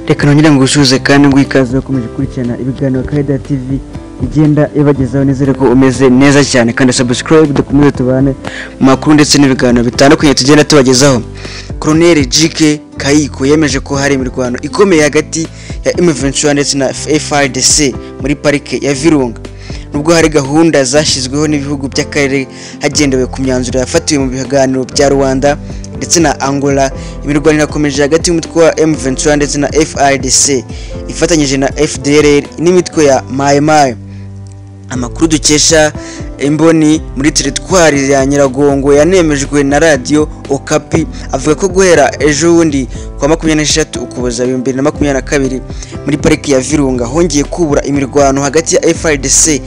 reka nongere ngushuze kandi ngwikaze bakomeje kurikirana ibiganiro Kaida TV igenda ibagezaho nizere ko umeze neza cyane kandi subscribe dukomeze tubane mu makuru ndetse n'ibiganiro bitandukanye tugenda tubagezaho. Colonel JK Kayiko yemeje ko hari imirwano ikomeye hagati ya M23 ndetse na FARDC muri parike ya Virunga. Nubwo hari gahunda zashyizweho n'ibihugu by'akarere hagendewe ku myanzuro yafatiwe mu biganiro bya Rwanda ndetse na Angola, imirwano irakomeje hagati y'umutwe wa M23 ndetse na FARDC ifatanyije na FDLR n'imitwe ya Mai Mai. Amakuru dukesha imboni muri teritwari ya Nyiragongo yanemejwe na radio Okapi avuga ko guhera ejo bundi kwa 26 Ukuboza 2022 muri pariki ya Virunga hongeye kubura imirwano hagati ya FARDC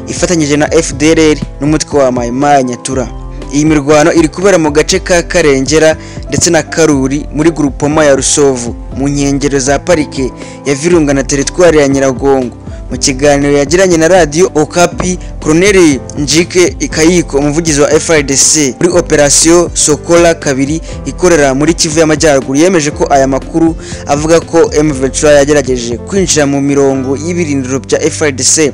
ifatanyije na FDLR n'umutwe wa Mai Mai Nyatura. Iyi mirwano iri kubera mu gace ka Karengera ndetse na Karuri muri groupement ya Rusovu mu nkengero za parike ya Virunga na teritwari ya Nyiragongo. Mu kiganiro yagiranye na radio Okapi, Colonel JK Kayiko umuvugizi wa FARDC muri operation Sokola kabiri ikorera muri Kivu y'Amajyaruguru yemeje ko aya makuru avuga ko M23 yagerageje kwinjira mu mirongo y'ibirindiro bya FARDC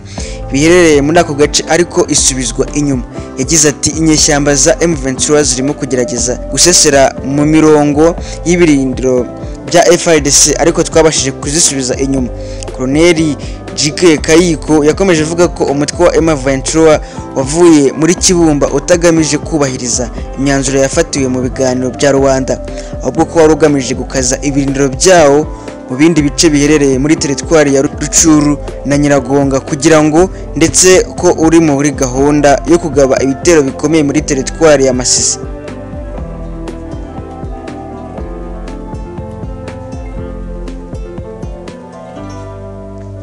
biherereye muri ako gace ariko isubizwa inyuma. Yagize ati inyeshyamba za M23 zirimo kugerageza gusesera mu mirongo y'ibirindiro bya FARDC ariko twabashije kuzisubiza inyuma. Colonel JK Kayiko yakomeje avuga ko umutwe wa M23 wavuye muri Kibumba utagamije kubahiriza imyanzuro yafatiwe mu biganiro bya Rwanda, ahubwo ko warugamije gukaza ibirindiro byawo mu bindi bice biherereye muri teritwari ya Rucuru na Nyiragonga kugira ngo ndetse ko uri muri gahunda yo kugaba ibitero bikomeye muri teritwari ya Masisi.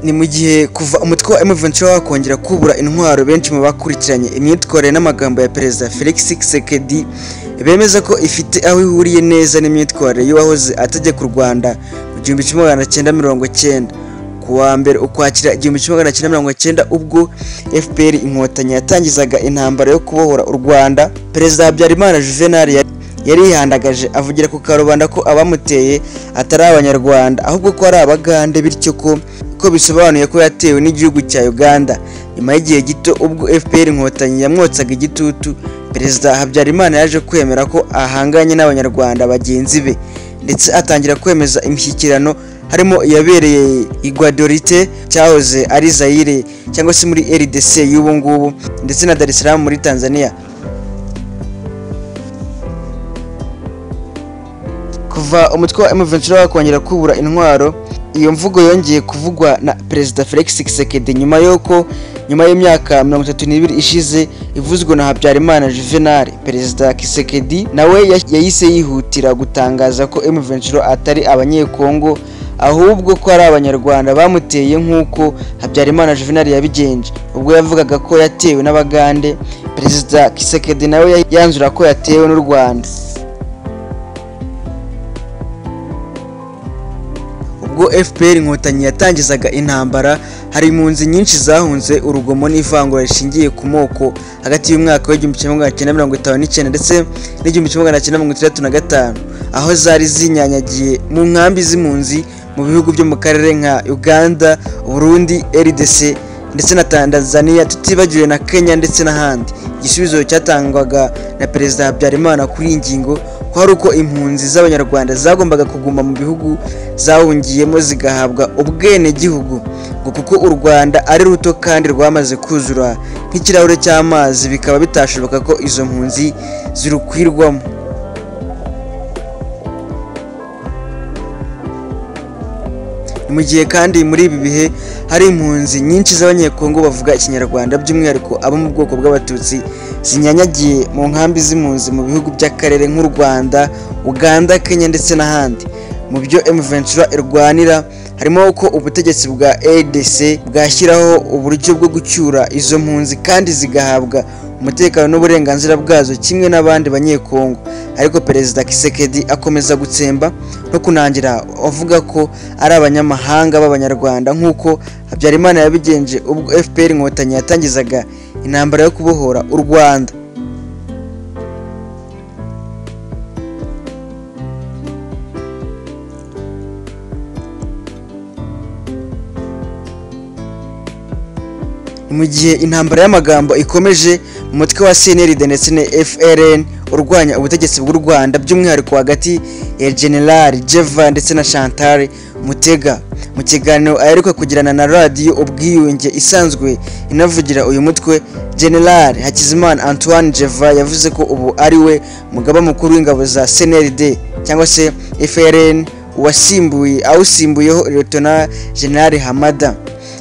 Ni mu gihe kuva umutwe wa M23 wakongera kubura intwaro, benshi mu bakurikiranye imyitwarire n'amagambo ya Perezida Felix Tshisekedi bemeza ko ifite aho ihuriye neza n'imyitwarire y'uwahoze ategeka u Rwanda mu 1990 kuwa mbere Ukwakira 1990 ubwo FPR inkotanyi yatangizaga intambara yo kubohora u Rwanda. Perezida Habyarimana Juvenal yari yihandagaje avugira ku karubanda ko abamuteye atari abanyarwanda ahubwo ko ari abagande, bityo ko bisobanuye ko yatewe n'igihugu cya Uganda. Nyuma y'igihe gito ubwo FPR inkotanyi yamwotsaga igitutu, Perezida Habyarimana yaje kwemera ko ahanganye n'abanyarwanda bagenzi be ndetse atangira kwemeza imishyikirano harimo yabereye Iguadorite cyahoze ari Zaire cyangwa se muri RDC y'ubu ngubu ndetse na Dar es Salaam muri Tanzania. Kuva umutwe wa M23 wakongera kubura intwaro, iyo mvugo yongeye kuvugwa na Perezida Felix Tshisekedi nyuma y'imyaka 32 ishize ivuzwe na Habyarimana Juvenal. Perezida Tshisekedi nawe yahise yihutira gutangaza ko M23 atari abanyekongo ahubwo ko ari abanyarwanda bamuteye nk'uko Habyarimana Juvenal yabigenje ubwo yavugaga ko yatewe n'abagande. Perezida Tshisekedi nawe yanzura ko yatewe n'u Rwanda. Ubwo FPR inkotanyi yatangizaga intambara, hari impunzi nyinshi zahunze urugomo n'ivangura rishingiye ku moko hagati y'umwaka wa 1959 ndetse n'1965 aho zari zinyanyagiye mu nkambi z'impunzi mu bihugu byo mu karere nka Uganda, Burundi, RDC ndetse na Tanzania, tutibagiwe na Kenya ndetse n'ahandi. Igisubizo cyatangwaga na Perezida Habyarimana kuri ingingo ko hari uko impunzi z'abanyarwanda zagombaga kuguma mu bihugu zahungiyemo zigahabwa ubwene gihugu ngo kuko u Rwanda ari ruto kandi rwamaze kuzura nk'ikirahure cy'amazi, bikaba bitashoboka ko izo mpunzi zirukwirwamo. Mu gihe kandi muri ibi bihe hari impunzi nyinshi z'abanyekongo bavuga ikinyarwanda by'umwihariko abo mu bwoko bw'abatutsi zinyanyagiye mu nkambi z'impunzi mu bihugu by'akarere nk'u Rwanda, Uganda, Kenya ndetse n'ahandi. Mu byo M23 irwanira harimo ko ubutegetsi bwa ADC bwashyiraho uburyo bwo gucyura izo mpunzi kandi zigahabwa umutekano n'uburenganzira bwazo kimwe n'abandi banyekongo. Ariko Perezida Tshisekedi akomeza gutsemba no kunangira avuga ko ari abanyamahanga b'abanyarwanda nk'uko Habyarimana yabigenje ubwo FPR inkotanyi yatangizaga intambara yo kubohora u Rwanda. mu gihe intambara y'amagambo ikomeje mu mutwe wa CNRD ndetse na FRN urwanya ubutegetsi bw'u Rwanda by'umwihariko hagati ya General Jeva ndetse na Chantal Mutega. Mu kiganiro aheruka kugirana na radio Ubwiyunge isanzwe inavugira uyu mutwe, General Hakizimana Antoine Jeva yavuze ko ubu ari we mugaba mukuru w'ingabo za CNRD cyangwa se FRN awusimbuyeho Lieutenant General Hamada.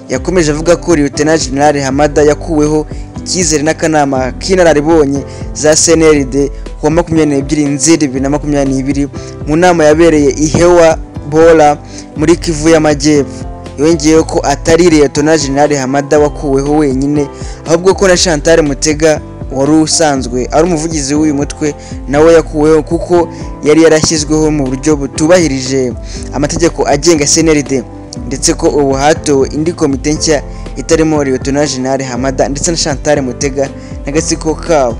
Yakomeje avuga ko Lieutenant General Hamada yakuweho icyizere n'akanama k'inararibonye za CNRD kuwa 22 Nzeri 2022 mu nama yabereye Ihewa Bola muri Kivu y'Amajyepfo. Yongeyeho ko atari Lieutenant General Hamada wakuweho wenyine, ahubwo ko na Chantal Mutega wari usanzwe ari umuvugizi w'uyu mutwe nawe yakuweho kuko yari yarashyizweho mu buryo butubahirije amategeko agenga CNRD, ndetse ko ubu hatowe indi komite nshya itarimo Lieutenant General Hamada ndetse na Chantal Mutega n'agatsiko kabo.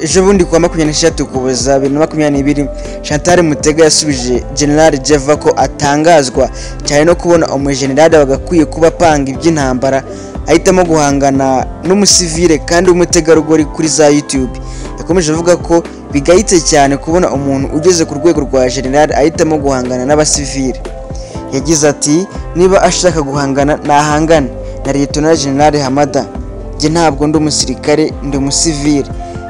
Ejo bundi kuwa 26 Ukuboza 2022 Chantal Mutega yasubije General Jeva ko atangazwa cyane no kubona umujenerali bagakwiye kuba panga iby'intambara ahitamo guhangana n'umusivile kandi umutegarugori kuri za YouTube. Yakomeje avuga ko bigayitse cyane kubona umuntu ugeze ku rwego rwa general ahitamo guhangana n'abasivile. Yagize ati niba ashaka guhangana nahangane na Lieutenant General Hamada, nge ntabwo ndi umusirikare ndi umusivile.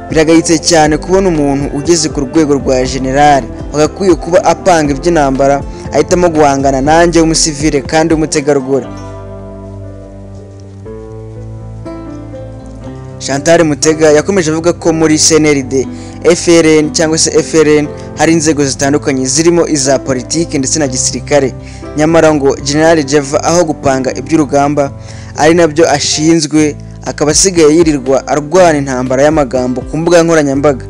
Biragayitse cyane kubona umuntu ugeze ku rwego rwa general bagakwiye kuba apanga iby'intambara ahitamo guhangana nanjye umusivile kandi umutegarugori. Chantal Mutega yakomeje avuga ko muri CNRD, FRN cyangwa se FRN hari inzego zitandukanye zirimo iza politiki ndetse na gisirikare, nyamara ngo General Jeva aho gupanga iby'urugamba ari nabyo ashinzwe akaba asigaye yirirwa arwana intambara y'amagambo ku mbuga nkoranyambaga.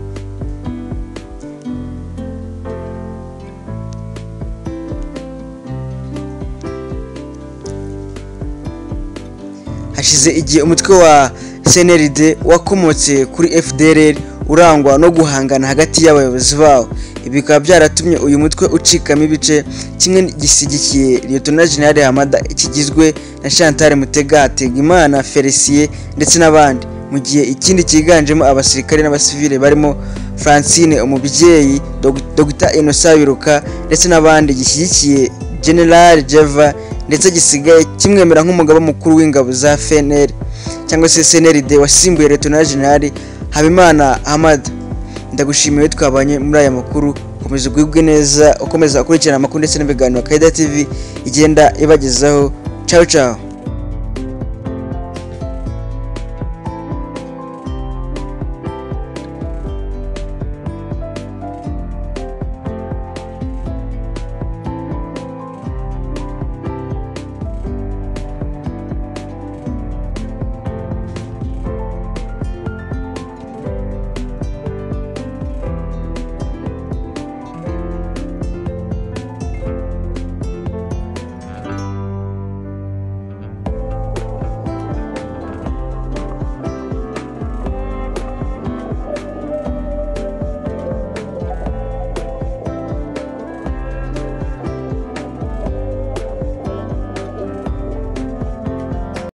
Hashize igihe umutwe wa CNRD wakomotse kuri FDLR urangwa no guhangana hagati y'abayobozi bawo. Ibi bikaba byaratumye uyu mutwe ucikamo ibice, kimwe gisigikiye Lieutenant General Hamada kigizwe na Chantal Mutega, Hategimana Felicien ndetse n'abandi, mu gihe ikindi cyiganjemo abasirikare n'abasivile barimo Francine Umubyeyi, Dr Innocent Biruka ndetse n'abandi gishyigikiye General Jeva ndetse gisigaye kimwemera nk'umugaba mukuru w'ingabo za FNL cyangwa se CNRD wasimbuye Lieutenant General Habimana Hamada. Ndagushimiye twabanye muri aya makuru, komeza gwibwe neza ukomeza gukurikirana amakuru ndetse n'ibiganiro Kaida TV igenda ibagezaho. Ciao ciao.